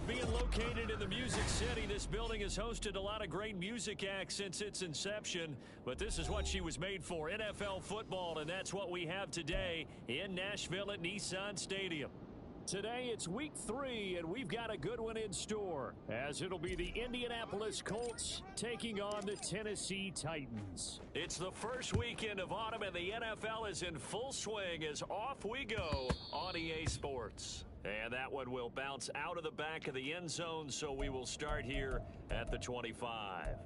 Being located in the Music City, this building has hosted a lot of great music acts since its inception, but this is what she was made for, NFL football, and that's what we have today in Nashville at Nissan Stadium. Today it's week 3, and we've got a good one in store, as it'll be the Indianapolis Colts taking on the Tennessee Titans. It's the first weekend of autumn, and the NFL is in full swing as off we go on EA Sports. And that one will bounce out of the back of the end zone, so we will start here at the 25.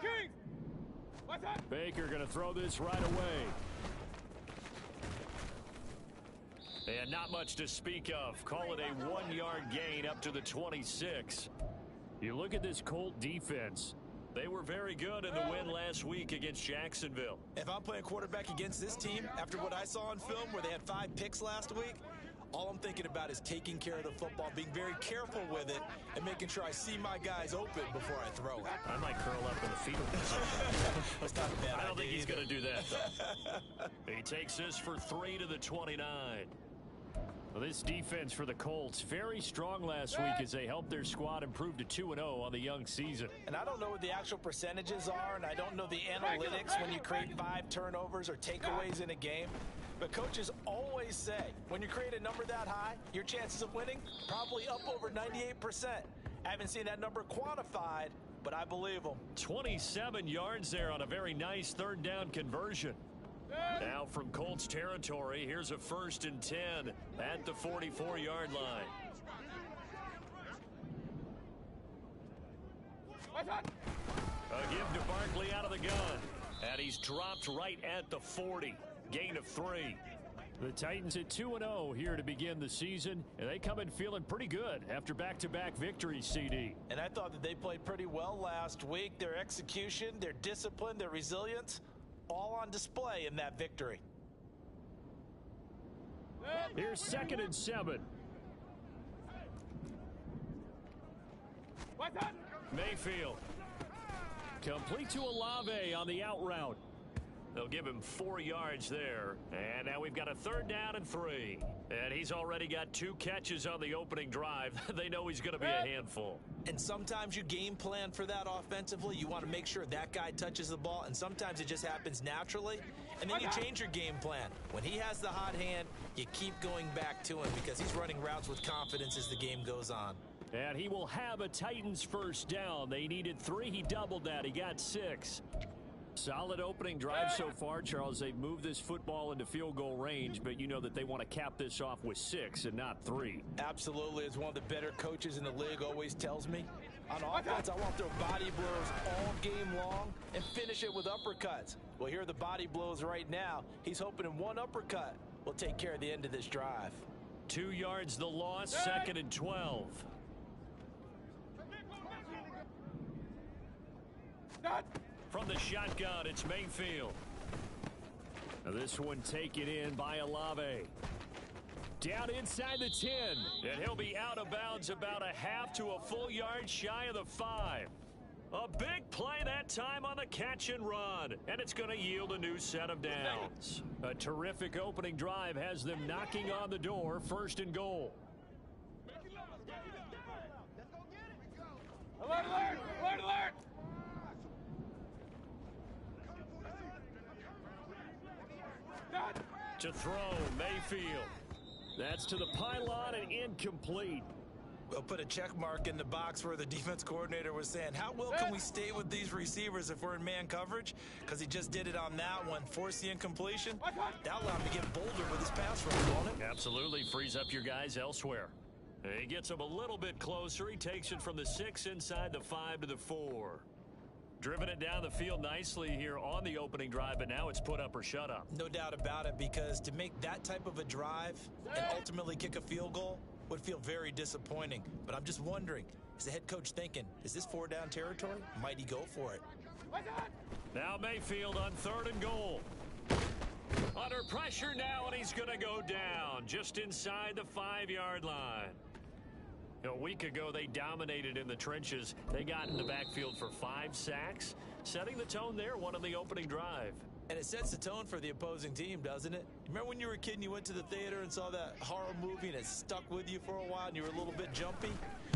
Kings! What's that? Baker going to throw this right away. And not much to speak of. Call it a 1-yard gain up to the 26. You look at this Colt defense. They were very good in the win last week against Jacksonville. If I'm playing quarterback against this team, after what I saw on film where they had 5 picks last week, all I'm thinking about is taking care of the football, being very careful with it, and making sure I see my guys open before I throw it. I might curl up in the fetal That's not a bad idea. I don't think he's going to do that, though. He takes this for 3 to the 29. Well, this defense for the Colts, very strong last week as they helped their squad improve to 2-0 on the young season. And I don't know what the actual percentages are, and I don't know the analytics when you create 5 turnovers or takeaways in a game. But coaches always say, when you create a number that high, your chances of winning probably up over 98%. I haven't seen that number quantified, but I believe them. 27 yards there on a very nice third down conversion. Now from Colts territory, here's a 1st and 10 at the 44-yard line. A give to Barkley out of the gun. And he's dropped right at the 40. Gain of 3. The Titans at 2-0 here to begin the season, and they come in feeling pretty good after back-to-back victories, CD. And I thought that they played pretty well last week. Their execution, their discipline, their resilience, all on display in that victory. Here's 2nd and 7. Mayfield. Complete to Olave on the out route. They'll give him 4 yards there. And now we've got a 3rd down and 3. And he's already got 2 catches on the opening drive. They know he's going to be a handful. And sometimes you game plan for that offensively. You want to make sure that guy touches the ball, and sometimes it just happens naturally. And then you change your game plan. When he has the hot hand, you keep going back to him because he's running routes with confidence as the game goes on. And he will have a Titans 1st down. They needed 3. He doubled that. He got 6. Solid opening drive so far, Charles. They've moved this football into field goal range, but you know that they want to cap this off with 6 and not 3. Absolutely. As one of the better coaches in the league always tells me, on offense, I want their body blows all game long and finish it with uppercuts. Well, here are the body blows right now. He's hoping in one uppercut will take care of the end of this drive. 2 yards the loss, 2nd and 12. From the shotgun, it's Mayfield. Now this one taken in by Olave. Down inside the 10. And he'll be out of bounds about a half to a full yard shy of the 5. A big play that time on the catch and run. And it's going to yield a new set of downs. A terrific opening drive has them knocking on the door, 1st and goal. Alert! Alert! To throw, Mayfield. That's to the pylon and incomplete. We'll put a check mark in the box where the defense coordinator was saying, how well can we stay with these receivers if we're in man coverage? Because he just did it on that one. Force the incompletion. That allowed him to get bolder with his pass rush, won't it? Absolutely. Frees up your guys elsewhere. He gets him a little bit closer. He takes it from the 6 inside the 5 to the 4. Driven it down the field nicely here on the opening drive, but now it's put up or shut up. No doubt about it, because to make that type of a drive and ultimately kick a field goal would feel very disappointing. But I'm just wondering, is the head coach thinking, is this 4-down territory? Might he go for it? Now Mayfield on 3rd and goal. Under pressure now, and he's going to go down just inside the 5-yard line. A week ago, they dominated in the trenches. They got in the backfield for 5 sacks, setting the tone there, one on the opening drive. And it sets the tone for the opposing team, doesn't it? Remember when you were a kid and you went to the theater and saw that horror movie and it stuck with you for a while and you were a little bit jumpy?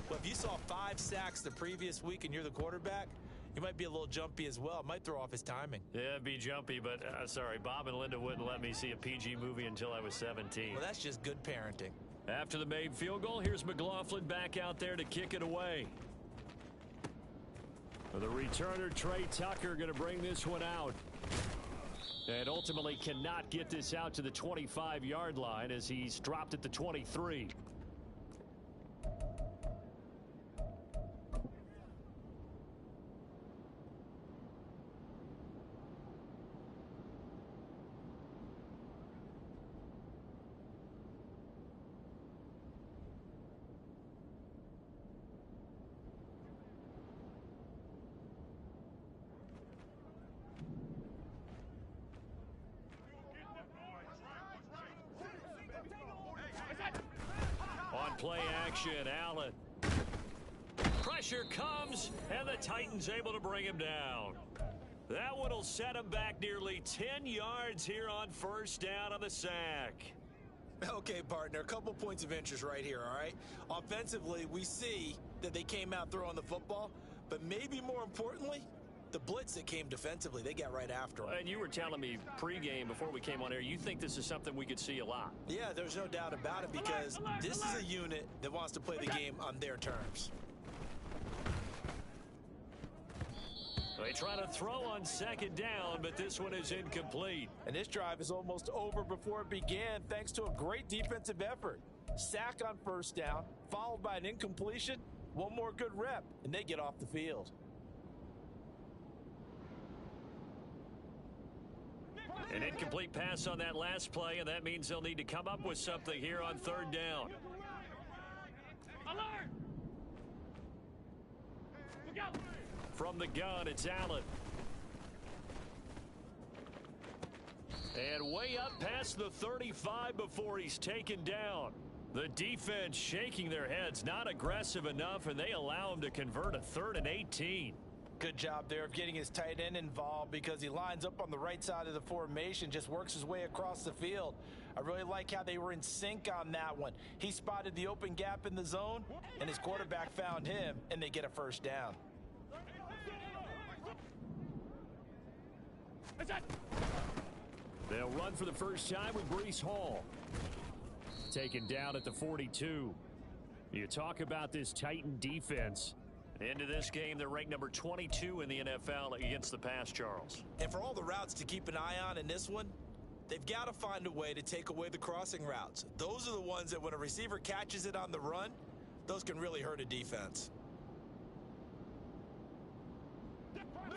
Well, if you saw 5 sacks the previous week and you're the quarterback, you might be a little jumpy as well. It might throw off his timing. Yeah, it'd be jumpy, but sorry, Bob and Linda wouldn't let me see a PG movie until I was 17. Well, that's just good parenting. After the made field goal, here's McLaughlin back out there to kick it away. The returner, Trey Tucker, going to bring this one out. And ultimately cannot get this out to the 25-yard line as he's dropped at the 23. On play action, Allen. Pressure comes, and the Titans able to bring him down. That one will set him back nearly 10 yards here on first down on the sack. Okay, partner, a couple points of interest right here, all right? Offensively, we see that they came out throwing the football, but maybe more importantly, the blitz that came defensively, they got right after him. And you were telling me pregame before we came on air, you think this is something we could see a lot. Yeah, there's no doubt about it because this is a unit that wants to play the game on their terms. They try to throw on second down, but this one is incomplete. And this drive is almost over before it began thanks to a great defensive effort. Sack on first down, followed by an incompletion, one more good rep, and they get off the field. An incomplete pass on that last play, and that means they'll need to come up with something here on third down. Alert! Look out! From the gun, it's Allen. And way up past the 35 before he's taken down. The defense shaking their heads, not aggressive enough, and they allow him to convert a 3rd and 18. Good job there of getting his tight end involved because he lines up on the right side of the formation, just works his way across the field. I really like how they were in sync on that one. He spotted the open gap in the zone, and his quarterback found him, and they get a first down. They'll run for the first time with Breece Hall. Taken down at the 42. You talk about this Titan defense. Into this game, they're ranked number 22 in the NFL against the pass, Charles. And for all the routes to keep an eye on in this one, they've got to find a way to take away the crossing routes. Those are the ones that when a receiver catches it on the run, those can really hurt a defense.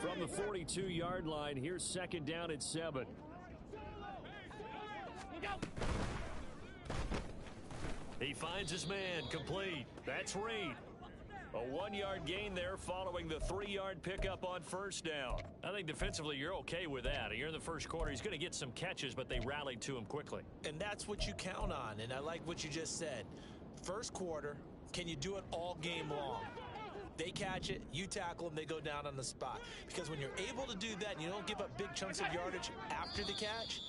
From the 42-yard line, here's second down at 7. He finds his man, complete. That's Reed. A 1-yard gain there following the 3-yard pickup on first down. I think defensively you're okay with that. You're in the first quarter. He's going to get some catches, but they rallied to him quickly. And that's what you count on, and I like what you just said. First quarter, can you do it all game long? They catch it, you tackle them, they go down on the spot. Because when you're able to do that and you don't give up big chunks of yardage after the catch,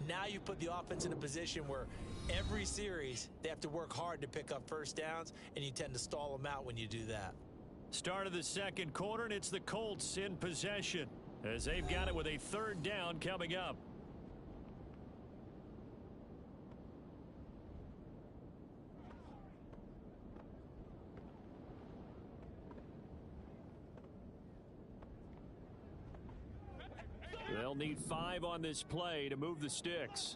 now you put the offense in a position where every series they have to work hard to pick up first downs, and you tend to stall them out when you do that. Start of the second quarter, and it's the Colts in possession as they've got it with a 3rd down coming up. They'll need 5 on this play to move the sticks.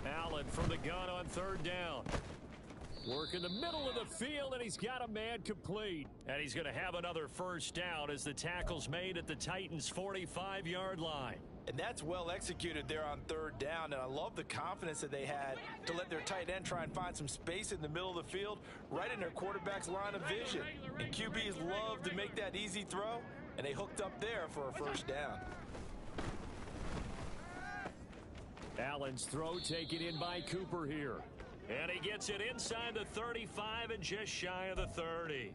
Allen from the gun on 3rd down. Work in the middle of the field, and he's got a man complete. And he's going to have another first down as the tackle's made at the Titans' 45-yard line. And that's well executed there on 3rd down, and I love the confidence that they had to let their tight end try and find some space in the middle of the field, right in their quarterback's line of vision. And QBs love to make that easy throw, and they hooked up there for a first down. Allen's throw taken in by Cooper here. And he gets it inside the 35 and just shy of the 30.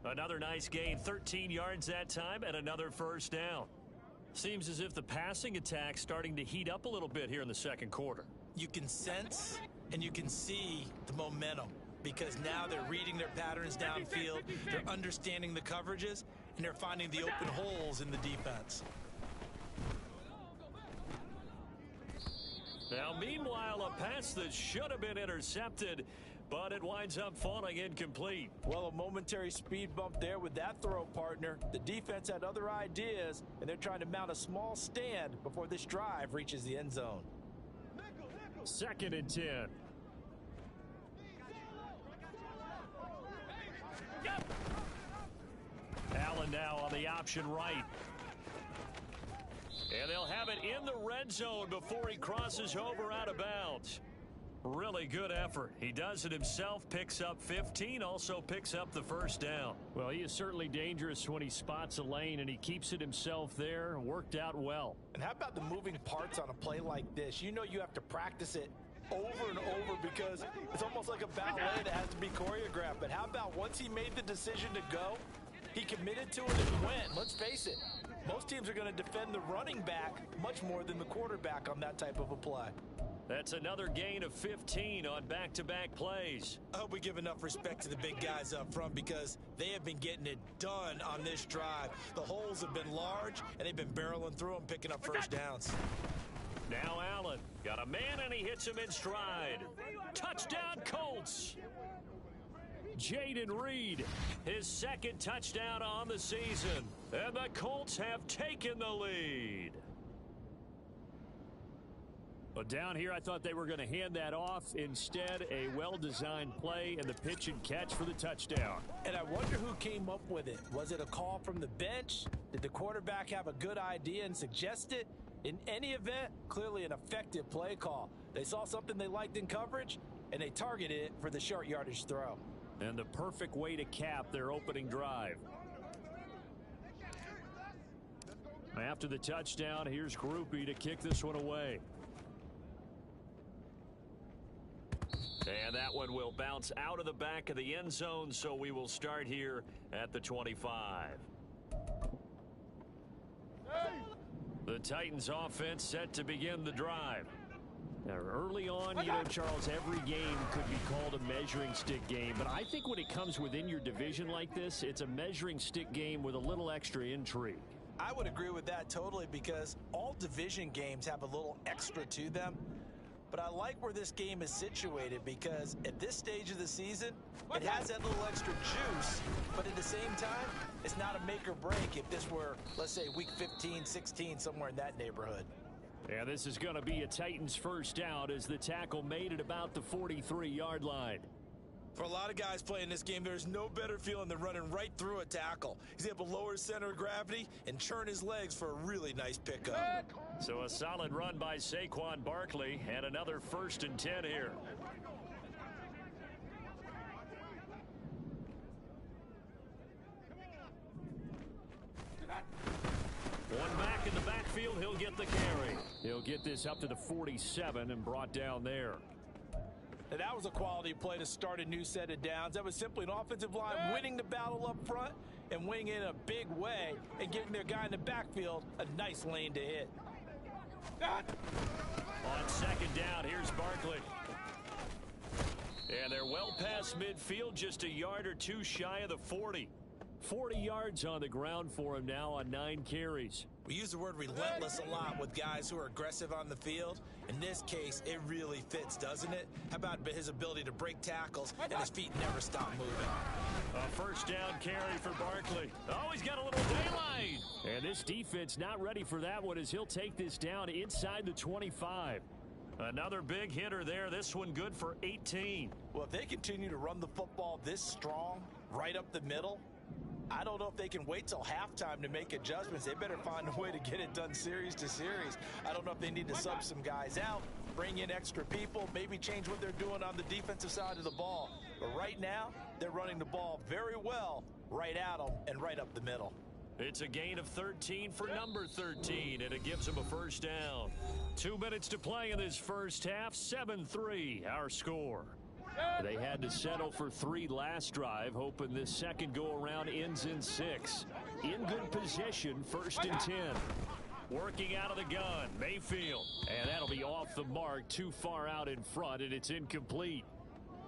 Another nice gain, 13 yards that time, and another first down. Seems as if the passing attack's starting to heat up a little bit here in the second quarter. You can sense and you can see the momentum because now they're reading their patterns downfield, they're understanding the coverages, and they're finding the open holes in the defense. Now, meanwhile, a pass that should have been intercepted, but it winds up falling incomplete. Well, a momentary speed bump there with that throw, partner. The defense had other ideas, and they're trying to mount a small stand before this drive reaches the end zone. 2nd and 10. Allen now on the option right. And they'll have it in the red zone before he crosses over out of bounds. Really good effort. He does it himself, picks up 15, also picks up the first down. Well, he is certainly dangerous when he spots a lane, and he keeps it himself there. Worked out well. And how about the moving parts on a play like this? You know you have to practice it over and over because it's almost like a ballet that has to be choreographed. But how about once he made the decision to go, he committed to it and went. Let's face it, most teams are going to defend the running back much more than the quarterback on that type of a play. That's another gain of 15 on back-to-back plays. I hope we give enough respect to the big guys up front because they have been getting it done on this drive. The holes have been large, and they've been barreling through them, picking up first downs. Now Allen got a man, and he hits him in stride. Touchdown, Colts. Jaden Reed, his 2nd touchdown on the season. And the Colts have taken the lead. But down here, I thought they were going to hand that off. Instead, a well-designed play and the pitch and catch for the touchdown. And I wonder who came up with it. Was it a call from the bench? Did the quarterback have a good idea and suggest it? In any event, clearly an effective play call. They saw something they liked in coverage, and they targeted it for the short yardage throw. And the perfect way to cap their opening drive. After the touchdown, here's Grupe to kick this one away. And that one will bounce out of the back of the end zone, so we will start here at the 25. The Titans offense set to begin the drive. Now, early on, you know, Charles, every game could be called a measuring stick game, but I think when it comes within your division like this, it's a measuring stick game with a little extra intrigue. I would agree with that totally because all division games have a little extra to them. But I like where this game is situated because at this stage of the season, it has that little extra juice, but at the same time, it's not a make or break if this were, let's say, week 15, 16, somewhere in that neighborhood. Yeah, this is going to be a Titans first down as the tackle made it about the 43-yard line. For a lot of guys playing this game, there's no better feeling than running right through a tackle. He's able to lower his center of gravity and churn his legs for a really nice pickup. So a solid run by Saquon Barkley and another 1st and 10 here. One back in the backfield, he'll get the carry. He'll get this up to the 47 and brought down there. And that was a quality play to start a new set of downs. That was simply an offensive line winning the battle up front and winning in a big way and giving their guy in the backfield a nice lane to hit. On 2nd down, here's Barkley. And they're well past midfield, just a yard or two shy of the 40. 40 yards on the ground for him now on 9 carries. We use the word relentless a lot with guys who are aggressive on the field. In this case, it really fits, doesn't it? How about his ability to break tackles and his feet never stop moving? A 1st down carry for Barkley. Oh, he's got a little daylight. And this defense not ready for that one as he'll take this down inside the 25. Another big hitter there. This one good for 18. Well, if they continue to run the football this strong, right up the middle, I don't know if they can wait till halftime to make adjustments. They better find a way to get it done series to series. I don't know if they need to sub some guys out, bring in extra people, maybe change what they're doing on the defensive side of the ball. But right now, they're running the ball very well right at them and right up the middle. It's a gain of 13 for number 13, and it gives them a first down. 2 minutes to play in this first half. 7-3, our score. They had to settle for 3 last drive, hoping this second go-around ends in 6. In good position, 1st and 10. Working out of the gun, Mayfield. And that'll be off the mark, too far out in front, and it's incomplete.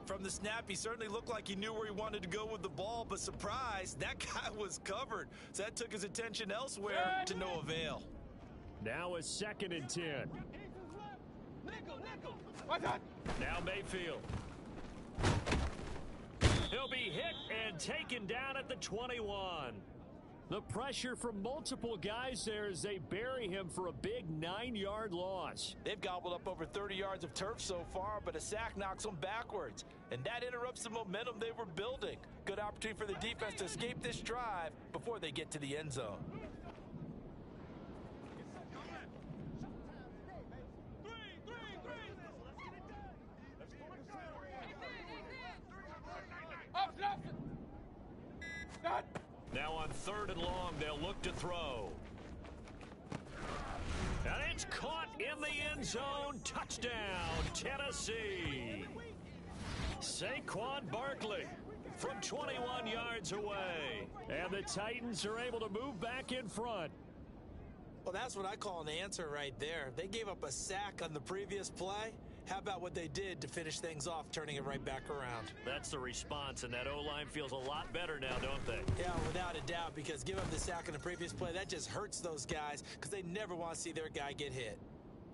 From the snap, he certainly looked like he knew where he wanted to go with the ball, but surprise, that guy was covered. So that took his attention elsewhere to no avail. Now a 2nd and 10. Now Mayfield. He'll be hit and taken down at the 21. The pressure from multiple guys there as they bury him for a big 9-yard loss. They've gobbled up over 30 yards of turf so far, but a sack knocks them backwards. And that interrupts the momentum they were building. Good opportunity for the defense to escape this drive before they get to the end zone. Now on 3rd and long, they'll look to throw. And it's caught in the end zone. Touchdown, Tennessee. Saquon Barkley from 21 yards away. And the Titans are able to move back in front. Well, that's what I call an answer right there. They gave up a sack on the previous play. How about what they did to finish things off, turning it right back around? That's the response, and that O-line feels a lot better now, don't they? Yeah, without a doubt, because give up the sack on the previous play, that just hurts those guys because they never want to see their guy get hit.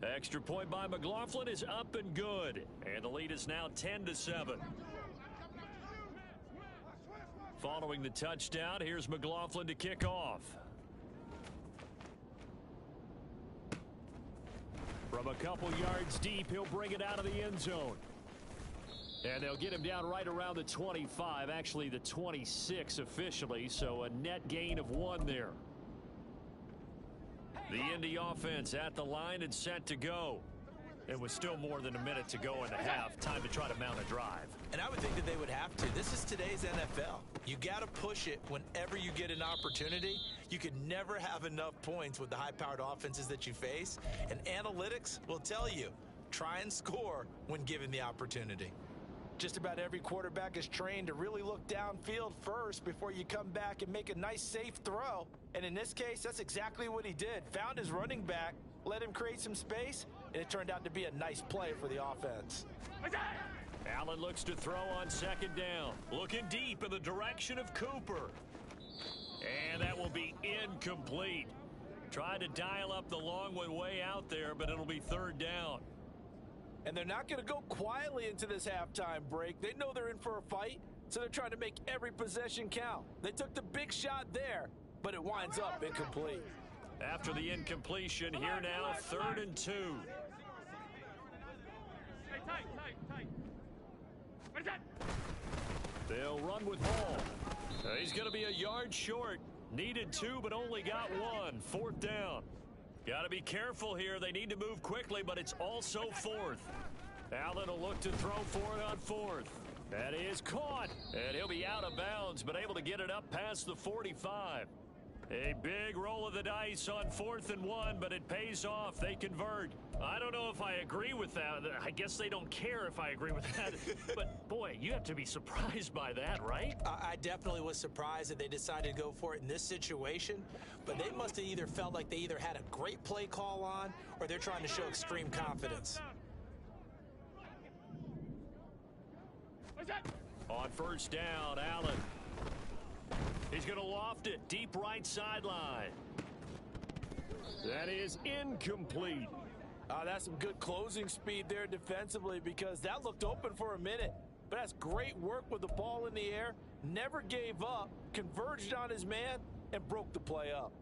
Extra point by McLaughlin is up and good, and the lead is now 10-7. Following the touchdown, here's McLaughlin to kick off. From a couple yards deep, he'll bring it out of the end zone. And they'll get him down right around the 25, actually the 26 officially, so a net gain of 1 there. The Indy offense at the line and set to go. It was still more than a minute to go in the half. Time to try to mount a drive. And I would think that they would have to. This is today's NFL. You got to push it whenever you get an opportunity. You can never have enough points with the high-powered offenses that you face. And analytics will tell you, try and score when given the opportunity. Just about every quarterback is trained to really look downfield first before you come back and make a nice, safe throw. And in this case, that's exactly what he did. Found his running back, let him create some space, and it turned out to be a nice play for the offense. Allen looks to throw on 2nd down. Looking deep in the direction of Cooper. And that will be incomplete. Tried to dial up the long one way out there, but it'll be 3rd down. And they're not going to go quietly into this halftime break. They know they're in for a fight, so they're trying to make every possession count. They took the big shot there, but it winds up incomplete. After the incompletion, here now, 3rd and 2. They'll run with Hall. He's going to be a yard short. Needed 2, but only got 1. 4th down. Got to be careful here. They need to move quickly, but it's also 4th. Allen will look to throw for it on 4th. That is caught, and he'll be out of bounds, but able to get it up past the 45. A big roll of the dice on 4th and 1, but it pays off. They convert. I don't know if I agree with that. I guess they don't care if I agree with that. But, boy, you have to be surprised by that, right? I definitely was surprised that they decided to go for it in this situation. But they must have either felt like they either had a great play call on or they're trying to show extreme confidence. On 1st down, Allen. He's going to loft it deep right sideline. That is incomplete. That's some good closing speed there defensively because that looked open for a minute. But that's great work with the ball in the air. Never gave up, converged on his man, and broke the play up.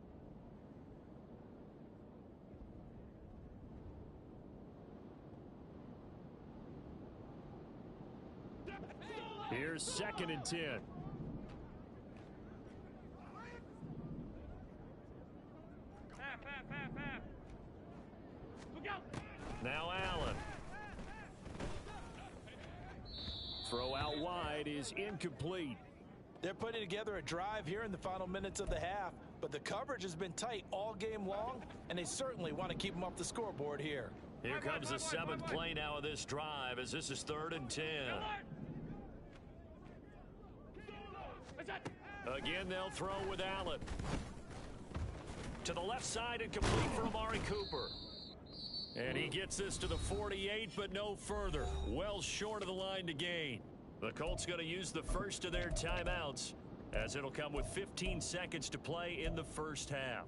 Here's 2nd and 10. Now Allen. Throw out wide is incomplete. They're putting together a drive here in the final minutes of the half, but the coverage has been tight all game long, and they certainly want to keep them off the scoreboard here. Here comes the 7th play now of this drive as this is 3rd and 10. Again, they'll throw with Allen. To the left side and complete for Amari Cooper. And he gets this to the 48, but no further. Well short of the line to gain. The Colts going to use the first of their timeouts as it'll come with 15 seconds to play in the first half.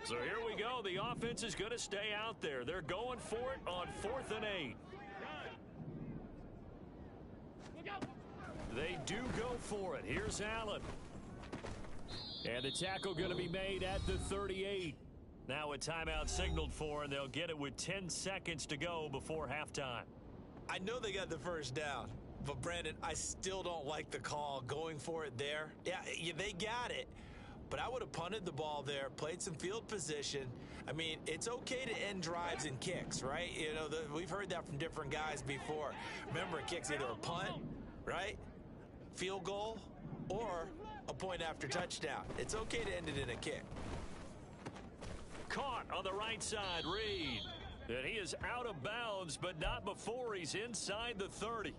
So here we go. The offense is going to stay out there. They're going for it on 4th and 8. They do go for it. Here's Allen. And the tackle going to be made at the 38. Now a timeout signaled for, and they'll get it with 10 seconds to go before halftime. I know they got the first down, but Brandon, I still don't like the call going for it there. Yeah, they got it. But I would have punted the ball there, played some field position. I mean, it's okay to end drives and kicks, right? You know, we've heard that from different guys before. Remember, a kick's either a punt, right, field goal, or a point after touchdown. It's okay to end it in a kick. Caught on the right side, Reed. And he is out of bounds, but not before he's inside the 30.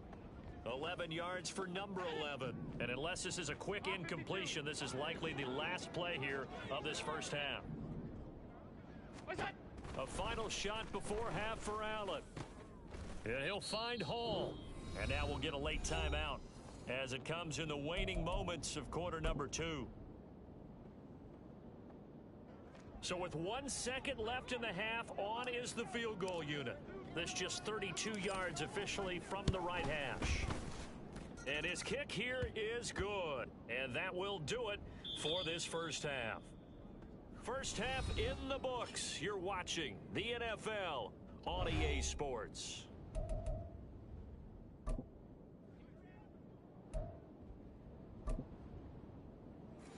11 yards for number 11. And unless this is a quick incompletion, this is likely the last play here of this first half. A final shot before half for Allen. And he'll find Hall. And now we'll get a late timeout as it comes in the waning moments of quarter number 2. So with 1 second left in the half, on is the field goal unit. This just 32 yards officially from the right hash. And his kick here is good. And that will do it for this first half. First half in the books. You're watching the NFL on EA Sports.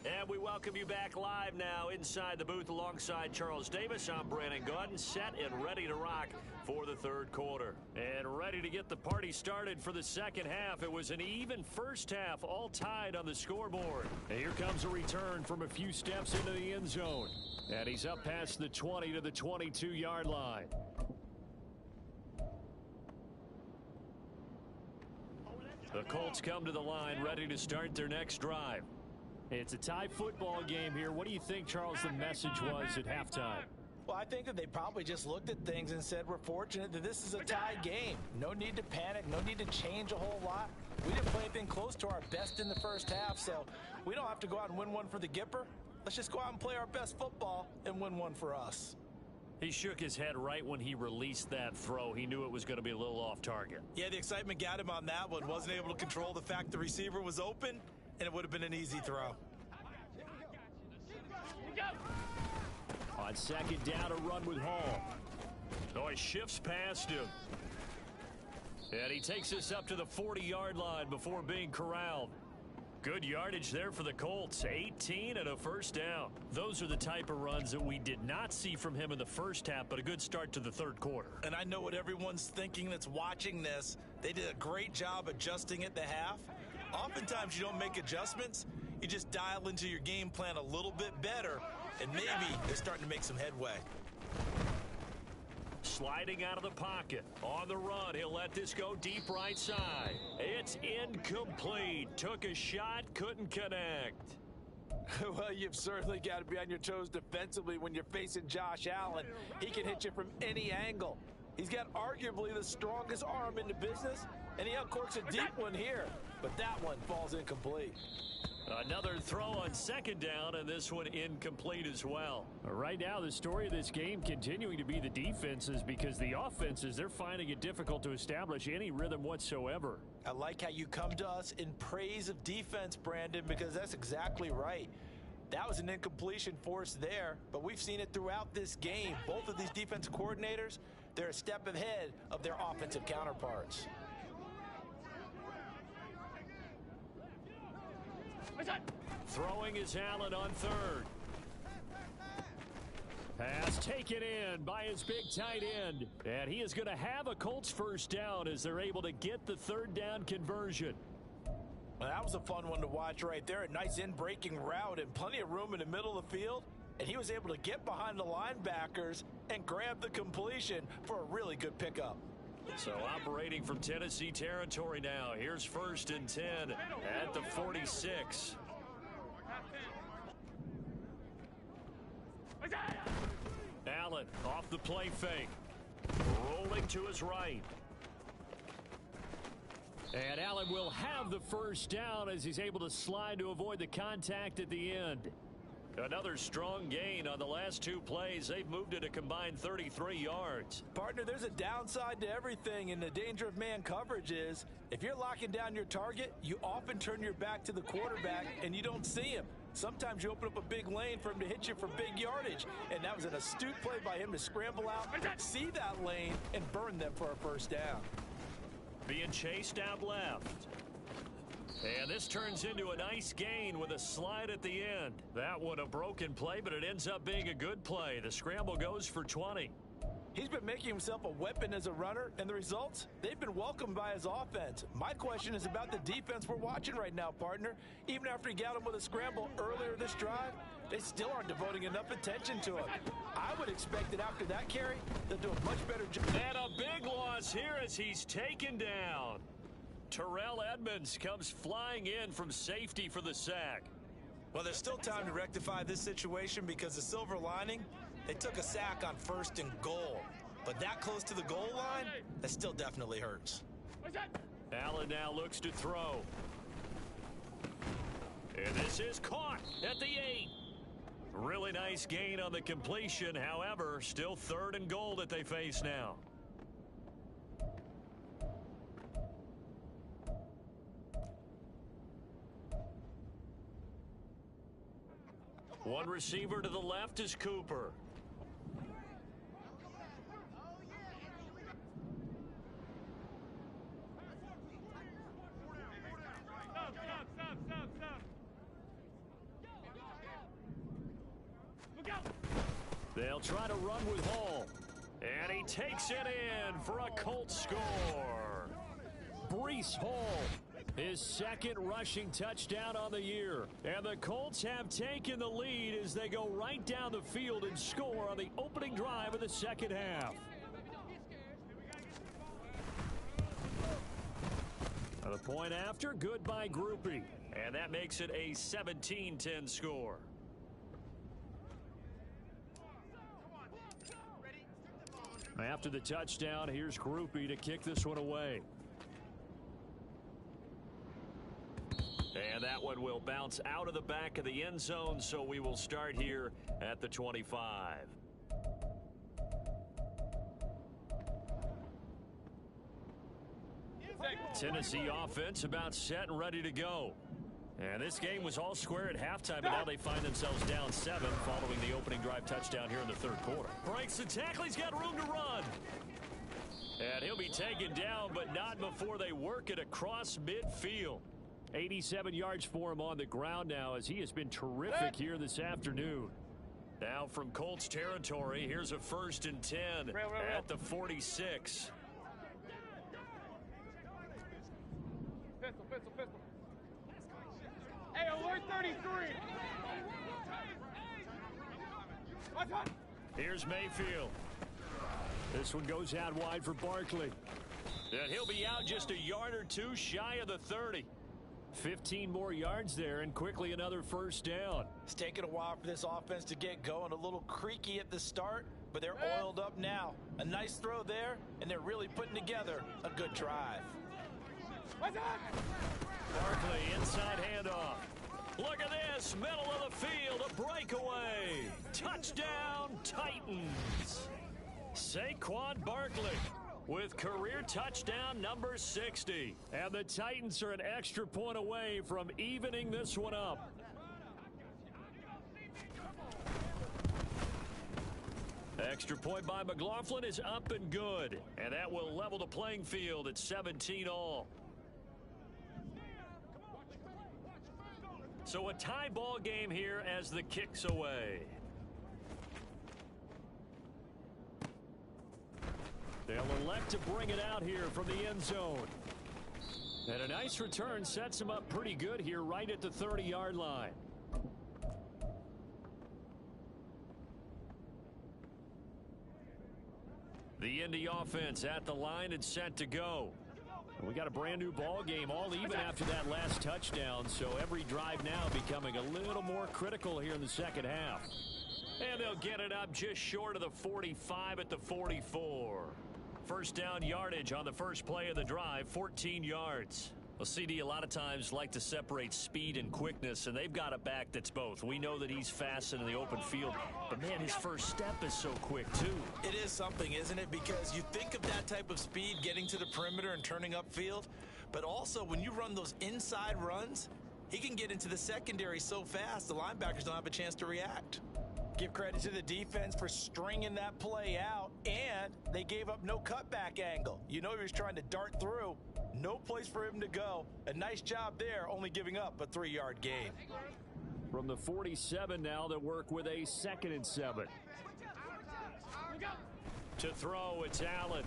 And we welcome you back live now inside the booth alongside Charles Davis. I'm Brandon Gaudin, set and ready to rock for the third quarter. And ready to get the party started for the second half. It was an even first half, all tied on the scoreboard. And here comes a return from a few steps into the end zone. And he's up past the 20 to the 22-yard line. The Colts come to the line ready to start their next drive. It's a tie football game here. What do you think, Charles, the message was at halftime? Well, I think that they probably just looked at things and said, we're fortunate that this is a tie game. No need to panic. No need to change a whole lot. We didn't play anything close to our best in the first half, so we don't have to go out and win one for the Gipper. Let's just go out and play our best football and win one for us. He shook his head right when he released that throw. He knew it was going to be a little off target. Yeah, the excitement got him on that one. Wasn't able to control the fact the receiver was open, and it would have been an easy throw. On second down, a run with Hall. So he shifts past him. And he takes this up to the 40-yard line before being corralled. Good yardage there for the Colts. 18 and a first down. Those are the type of runs that we did not see from him in the first half, but a good start to the third quarter. And I know what everyone's thinking that's watching this. They did a great job adjusting at the half. Oftentimes you don't make adjustments. You just dial into your game plan a little bit better, and maybe they're starting to make some headway. Sliding out of the pocket. On the run, he'll let this go deep right side. It's incomplete. Took a shot, couldn't connect. Well, you've certainly got to be on your toes defensively when you're facing Josh Allen. He can hit you from any angle. He's got arguably the strongest arm in the business, and he uncorks a deep one here. But that one falls incomplete. Another throw on second down, and this one incomplete as well. Right now, the story of this game continuing to be the defenses, because the offenses, they're finding it difficult to establish any rhythm whatsoever. I like how you come to us in praise of defense, Brandon, because that's exactly right. That was an incompletion forced there, but we've seen it throughout this game. Both of these defense coordinators, they're a step ahead of their offensive counterparts. Throwing is Allen on third. Pass taken in by his big tight end. And he is going to have a Colts first down as they're able to get the third down conversion. Well, that was a fun one to watch right there. A nice in-breaking route and plenty of room in the middle of the field. And he was able to get behind the linebackers and grab the completion for a really good pickup. So operating from Tennessee territory now. Here's 1st and 10 at the 46. Allen off the play fake. Rolling to his right. And Allen will have the first down as he's able to slide to avoid the contact at the end. Another strong gain on the last 2 plays. They've moved it a combined 33 yards. Partner, there's a downside to everything, and the danger of man coverage is if you're locking down your target, you often turn your back to the quarterback and you don't see him. Sometimes you open up a big lane for him to hit you for big yardage, and that was an astute play by him to scramble out, see that lane, and burn them for a first down. Being chased out left. And this turns into a nice gain with a slide at the end. That one a broken play, but it ends up being a good play. The scramble goes for 20. He's been making himself a weapon as a runner, and the results, they've been welcomed by his offense. My question is about the defense we're watching right now, partner. Even after he got him with a scramble earlier this drive, they still aren't devoting enough attention to him. I would expect that after that carry, they'll do a much better job. And a big loss here as he's taken down. Terrell Edmunds comes flying in from safety for the sack. Well, there's still time to rectify this situation because the silver lining, they took a sack on 1st and goal. But that close to the goal line, that still definitely hurts. Allen now looks to throw. And this is caught at the 8. Really nice gain on the completion. However, still 3rd and goal that they face now. One receiver to the left is Cooper. They'll try to run with Hall. And he takes it in for a Colts score. Breece Hall, his 2nd rushing touchdown on the year. And the Colts have taken the lead as they go right down the field and score on the opening drive of the 2nd half. The point after, good by Grupe. And that makes it a 17-10 score. After the touchdown, here's Grupe to kick this one away. And that one will bounce out of the back of the end zone, so we will start here at the 25. Tennessee offense about set and ready to go. And this game was all square at halftime, and now they find themselves down 7 following the opening drive touchdown here in the 3rd quarter. Breaks the tackle. He's got room to run. And he'll be taken down, but not before they work it across midfield. 87 yards for him on the ground now as he has been terrific here this afternoon. Now from Colts territory, here's a 1st and 10 at the 46. Pistol. Hey, alert 33. Here's Mayfield. This one goes out wide for Barkley. And he'll be out just a yard or 2 shy of the 30. 15 more yards there, and quickly another first down. It's taken a while for this offense to get going. A little creaky at the start, but they're oiled up now. A nice throw there, and they're really putting together a good drive. Barkley, inside handoff. Look at this, middle of the field, a breakaway. Touchdown, Titans. Saquon Barkley with career touchdown number 60. And the Titans are an extra point away from evening this one up. Extra point by McLaughlin is up and good. And that will level the playing field at 17 all. So a tie ball game here as the kick's away. They'll elect to bring it out here from the end zone. And a nice return sets him up pretty good here right at the 30-yard line. The Indy offense at the line and set to go. We got a brand new ball game, all even after that last touchdown, so every drive now becoming a little more critical here in the second half. And they'll get it up just short of the 45 at the 44. First down yardage on the first play of the drive, 14 yards. Well, CD a lot of times like to separate speed and quickness, and they've got a back that's both. We know that he's fast in the open field, but man, his first step is so quick too. It is something, isn't it? Because you think of that type of speed getting to the perimeter and turning upfield, but also when you run those inside runs, he can get into the secondary so fast the linebackers don't have a chance to react. Give credit to the defense for stringing that play out, and they gave up no cutback angle. You know he was trying to dart through. No place for him to go. A nice job there, only giving up a 3-yard gain. From the 47 now, they work with a 2nd and 7. To throw, it's Allen.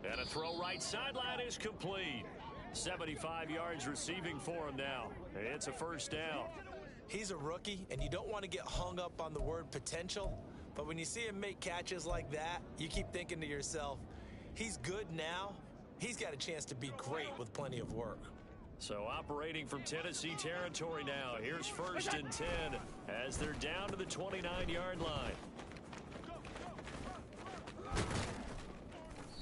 And a throw right sideline is complete. 75 yards receiving for him now. It's a first down. He's a rookie, and you don't want to get hung up on the word potential. But when you see him make catches like that, you keep thinking to yourself, he's good now. He's got a chance to be great with plenty of work. So operating from Tennessee territory now. Here's 1st and 10 as they're down to the 29-yard line.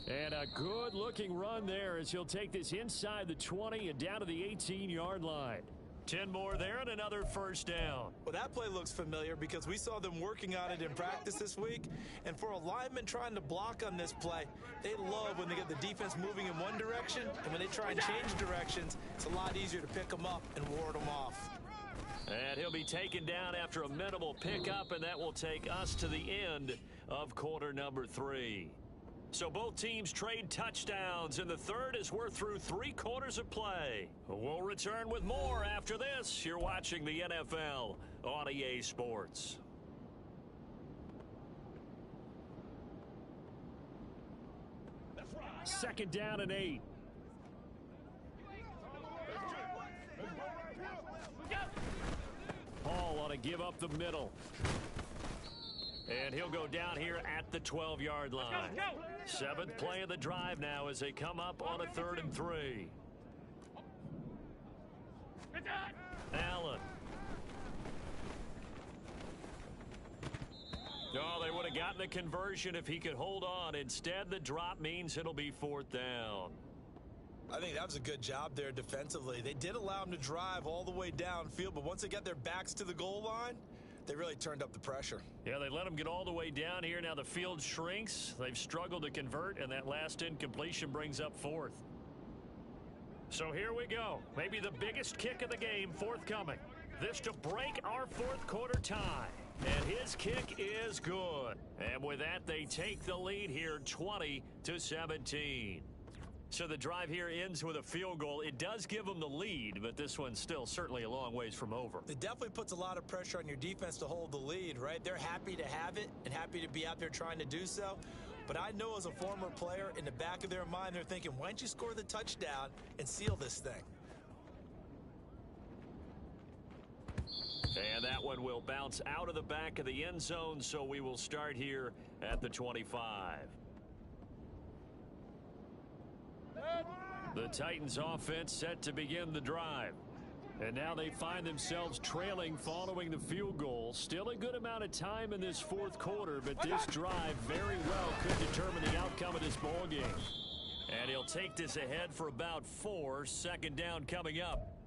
And a good-looking run there as he'll take this inside the 20 and down to the 18-yard line. 10 more there and another first down. Well, that play looks familiar because we saw them working on it in practice this week. And for a lineman trying to block on this play, they love when they get the defense moving in one direction. And when they try and change directions, it's a lot easier to pick them up and ward them off. And he'll be taken down after a minimal pickup, and that will take us to the end of quarter number 3. So both teams trade touchdowns in the third as we're through 3 quarters of play. We'll return with more after this. You're watching the NFL on EA Sports. Second down and 8. Hall ought to give up the middle. And he'll go down here at the 12-yard line. 7th play of the drive now as they come up on a 3rd and 3. Allen. Oh, they would have gotten the conversion if he could hold on. Instead, the drop means it'll be 4th down. I think that was a good job there defensively. They did allow him to drive all the way downfield, but once they got their backs to the goal line, they really turned up the pressure. Yeah, they let them get all the way down here. Now the field shrinks. They've struggled to convert, and that last incompletion brings up 4th. So here we go. Maybe the biggest kick of the game forthcoming. This to break our 4th quarter tie. And his kick is good. And with that, they take the lead here 20-17. So the drive here ends with a field goal. It does give them the lead, but this one's still certainly a long ways from over. It definitely puts a lot of pressure on your defense to hold the lead, right? They're happy to have it and happy to be out there trying to do so. But I know as a former player, in the back of their mind, they're thinking, why don't you score the touchdown and seal this thing? And that one will bounce out of the back of the end zone, so we will start here at the 25. The Titans offense set to begin the drive. And now they find themselves trailing following the field goal. Still a good amount of time in this 4th quarter, but this drive very well could determine the outcome of this ball game. And he'll take this ahead for about 4. 2nd down coming up.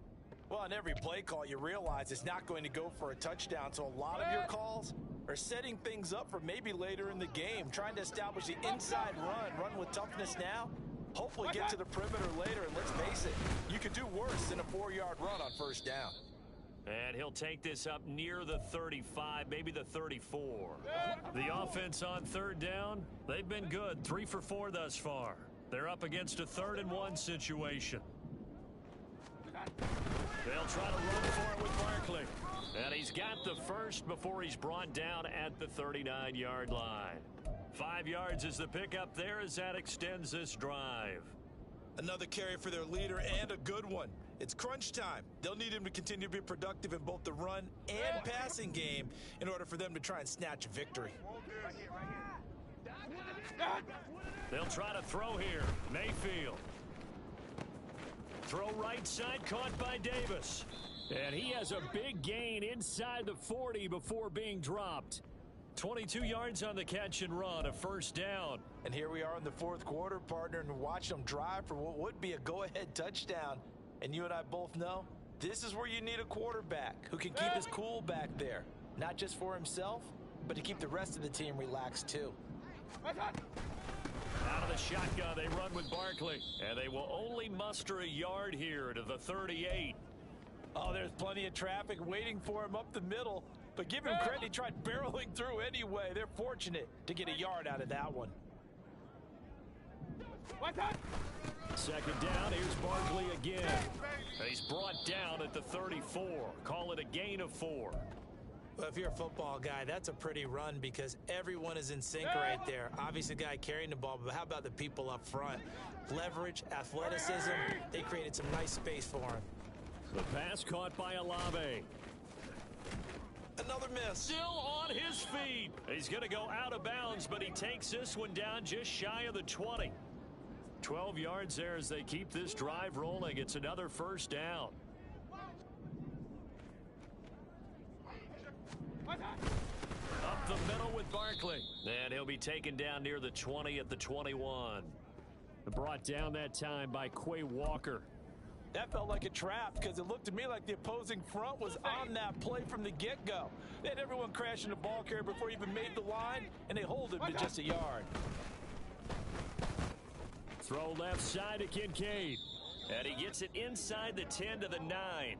Well, on every play call, you realize it's not going to go for a touchdown, so a lot of your calls are setting things up for maybe later in the game, trying to establish the inside run with toughness now. Hopefully get to the perimeter later, and let's face it, you could do worse than a 4-yard run on 1st down. And he'll take this up near the 35, maybe the 34. The offense on 3rd down, they've been good, 3 for 4 thus far. They're up against a 3rd and 1 situation. They'll try to run for it with Barkley. And he's got the first before he's brought down at the 39-yard line. 5 yards is the pickup there as that extends this drive. Another carry for their leader and a good one. It's crunch time. They'll need him to continue to be productive in both the run and passing game in order for them to try and snatch a victory. They'll try to throw here. Mayfield. Throw right side, caught by Davis. And he has a big gain inside the 40 before being dropped. 22 yards on the catch and run, a first down. And here we are in the fourth quarter, partner, and watch them drive for what would be a go-ahead touchdown. And you and I both know this is where you need a quarterback who can keep his cool back there. Not just for himself, but to keep the rest of the team relaxed too. Out of the shotgun, they run with Barkley. And they will only muster a yard here to the 38. Oh, there's plenty of traffic waiting for him up the middle. But give him credit, he tried barreling through anyway. They're fortunate to get a yard out of that one. Second down, here's Barkley again. He's brought down at the 34. Call it a gain of 4. Well, if you're a football guy, that's a pretty run because everyone is in sync right there. Obviously, the guy carrying the ball, but how about the people up front? Leverage, athleticism, they created some nice space for him. The pass caught by Olave. Another miss. Still on his feet. He's going to go out of bounds, but he takes this one down just shy of the 20. 12 yards there as they keep this drive rolling. It's another first down. Up the middle with Barkley. And he'll be taken down near the 20 at the 21. Brought down that time by Quay Walker. That felt like a trap because it looked to me like the opposing front was on that play from the get-go. They had everyone crashing the ball carrier before he even made the line, and they hold him to just a yard. Throw left side to Kincaid. And he gets it inside the 10 to the 9.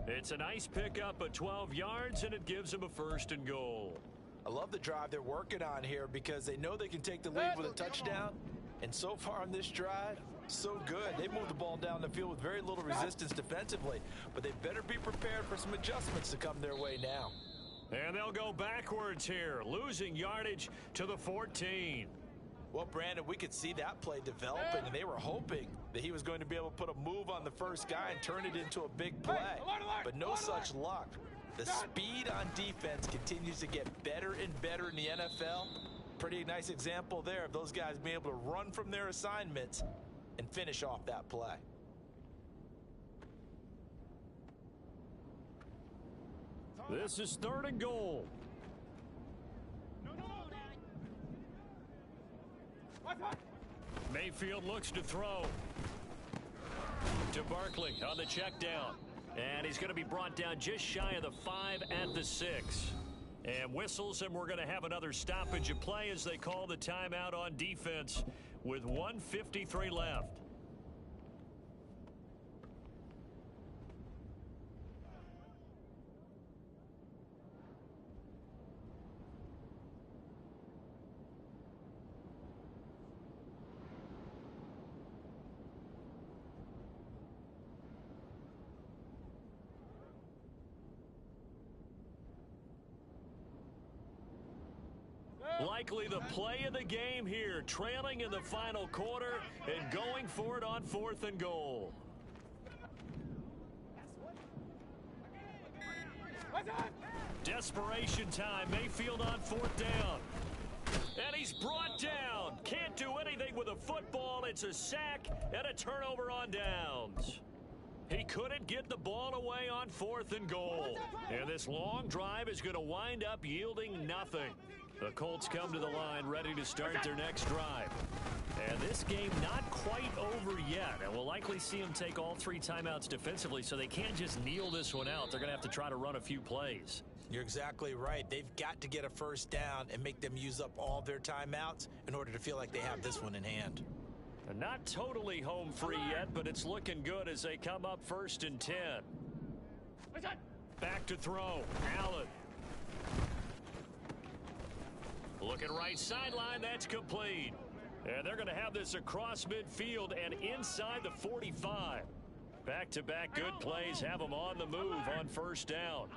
It's a nice pickup of 12 yards, and it gives him a first and goal. I love the drive they're working on here because they know they can take the lead with a touchdown. And so far on this drive, so good. They moved the ball down the field with very little resistance defensively, but they better be prepared for some adjustments to come their way now. And they'll go backwards here, losing yardage to the 14. Well, Brandon, we could see that play developing, and they were hoping that he was going to be able to put a move on the first guy and turn it into a big play. But no such luck. The speed on defense continues to get better and better in the NFL. Pretty nice example there of those guys being able to run from their assignments and finish off that play. This is third and goal. Mayfield looks to throw to Barkley on the check down. And he's going to be brought down just shy of the 5 at the 6. And whistles, and we're going to have another stoppage of play as they call the timeout on defense with 1:53 left. Likely the play of the game here, trailing in the final quarter and going for it on 4th and goal. Desperation time. Mayfield on 4th down. And he's brought down. Can't do anything with a football. It's a sack and a turnover on downs. He couldn't get the ball away on 4th and goal. And this long drive is going to wind up yielding nothing. The Colts come to the line ready to start their next drive. And this game not quite over yet. And we'll likely see them take all 3 timeouts defensively, so they can't just kneel this one out. They're going to have to try to run a few plays. You're exactly right. They've got to get a first down and make them use up all their timeouts in order to feel like they have this one in hand. And not totally home free yet, but it's looking good as they come up 1st and 10. Back to throw. Allen. Looking right sideline, that's complete. And they're going to have this across midfield and inside the 45. Back-to-back good plays have them on the move on 1st down.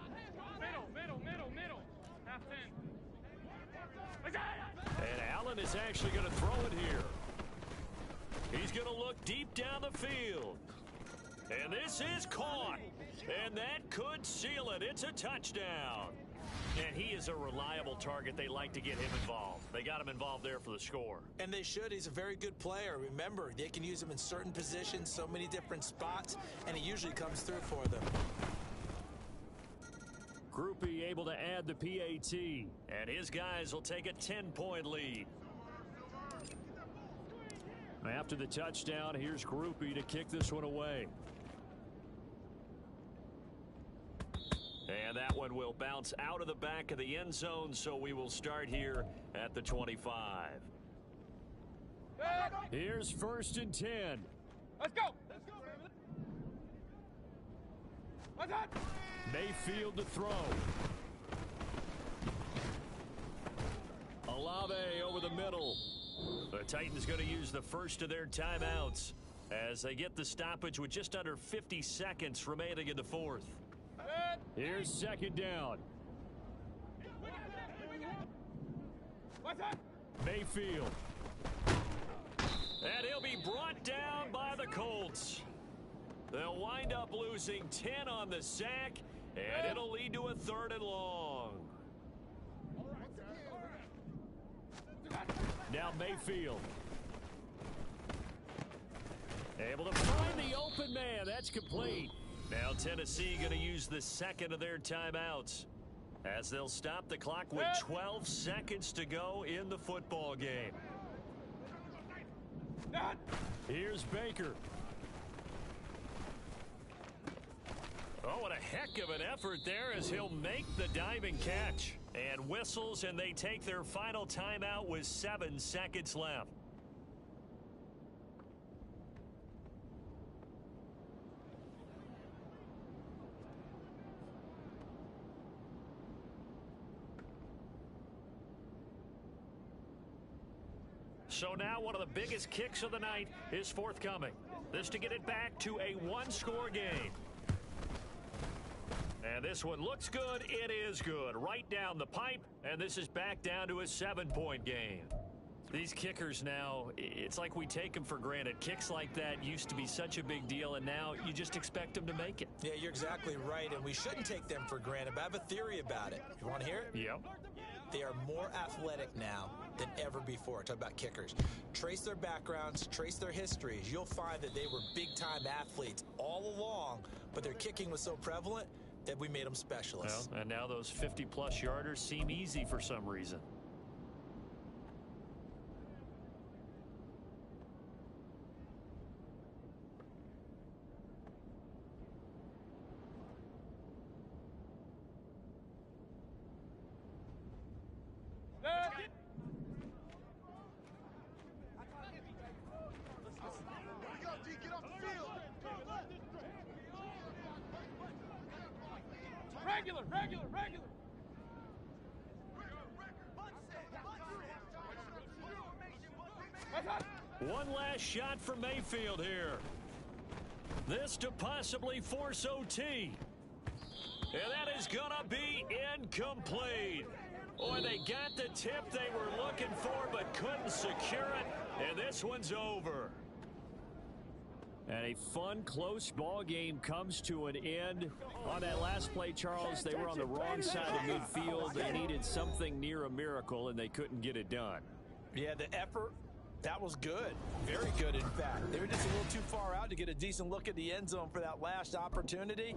is actually going to throw it here. He's going to look deep down the field. And this is caught. And that could seal it. It's a touchdown. And he is a reliable target. They like to get him involved. They got him involved there for the score. And they should. He's a very good player. Remember, they can use him in certain positions, so many different spots, and he usually comes through for them. Grupe able to add the PAT, and his guys will take a 10-point lead. After the touchdown, here's Grupe to kick this one away. And that one will bounce out of the back of the end zone, so we will start here at the 25. Here's 1st and 10. Let's go. What's up? Mayfield to throw. Olave over the middle. The Titans going to use the first of their timeouts as they get the stoppage with just under 50 seconds remaining in the fourth. Here's 2nd down. What's up? Mayfield. And he'll be brought down by the Colts. They'll wind up losing 10 on the sack, and it'll lead to a 3rd and long. Now Mayfield. Able to find the open man. That's complete. Now Tennessee going to use the 2nd of their timeouts as they'll stop the clock with 12 seconds to go in the football game. Here's Baker. Oh, what a heck of an effort there as he'll make the diving catch. And whistles, and they take their final timeout with 7 seconds left. So now one of the biggest kicks of the night is forthcoming. This to get it back to a 1-score game. And this one looks good. It is good. Right down the pipe, and this is back down to a 7-point game. These kickers now, it's like we take them for granted. Kicks like that used to be such a big deal, and now you just expect them to make it. Yeah, you're exactly right, and we shouldn't take them for granted, but I have a theory about it. You want to hear it? Yep. They are more athletic now than ever before. Talk about kickers. Trace their backgrounds, trace their histories. You'll find that they were big-time athletes all along, but their kicking was so prevalent that we made them specialists. Well, and now those 50-plus yarders seem easy for some reason. Regular. One last shot for Mayfield here. This to possibly force OT. And that is going to be incomplete. Boy, they got the tip they were looking for but couldn't secure it. And this one's over. And a fun, close ball game comes to an end. On that last play, Charles, they were on the wrong side of midfield. They needed something near a miracle, and they couldn't get it done. Yeah, the effort, that was good. Very good, in fact. They were just a little too far out to get a decent look at the end zone for that last opportunity.